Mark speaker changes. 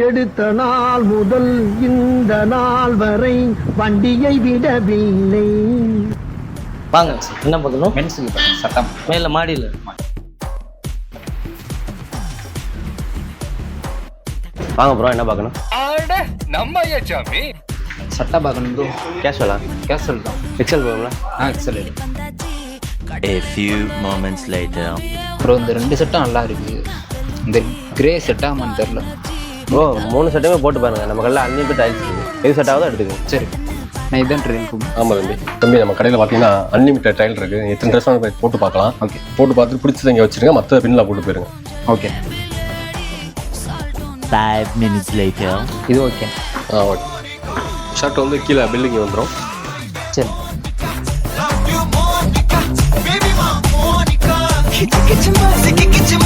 Speaker 1: எடுத்த நாள் முதல் இந்த நாள் வரை வண்டியை விடவில்லை.
Speaker 2: வாங்க, என்ன பார்க்கணும்?
Speaker 3: மென்ஸுக்கு பார்த்தீங்க சட்டம்
Speaker 2: மேல மாடியில்.
Speaker 4: வாங்க ப்ரோ, என்ன பார்க்கணும்?
Speaker 5: நம்ம சாமி
Speaker 3: சட்டை பார்க்கணும் ப்ரோ.
Speaker 4: கேஷுவலா?
Speaker 3: கேஷுவல் தான்.
Speaker 4: எக்ஸல் போகுங்களா?
Speaker 3: Excel.
Speaker 6: A few moments later.
Speaker 3: Bro இந்த 2 செட்டும் நல்லா இருக்கு. இந்த கிரே செட் ஆமான்னு தெரில
Speaker 4: ப்ரோ. 3 செட்டுமே போட்டு பாருங்க, நம்ம கடையில் அன்லிமிட்டட் டைல்ஸ் இருக்குது. எது செட் ஆகுதோ எடுத்துக்கோங்க.
Speaker 3: சரி, நான் இதான் ட்ரெயின் கூப்பிடு.
Speaker 7: ஆமாம் தம்பி நம்ம கடையில் பார்த்தீங்கன்னா அன்லிமிட்டட் டைல் இருக்குது. எத்தனை ட்ரெஸ் வேணும் போட்டு பார்க்கலாம்.
Speaker 3: ஓகே,
Speaker 7: போட்டு பார்த்துட்டு பிடிச்சது இங்கே வச்சுருங்க, மற்ற பின்னில் போட்டு போயிருங்க.
Speaker 3: ஓகே.
Speaker 6: 5 minutes later.
Speaker 3: இது ஓகே.
Speaker 7: ஓகே. ஷர்ட் வந்து கீழே பில்லிங் வந்துடும்.
Speaker 3: சரி.
Speaker 5: Get your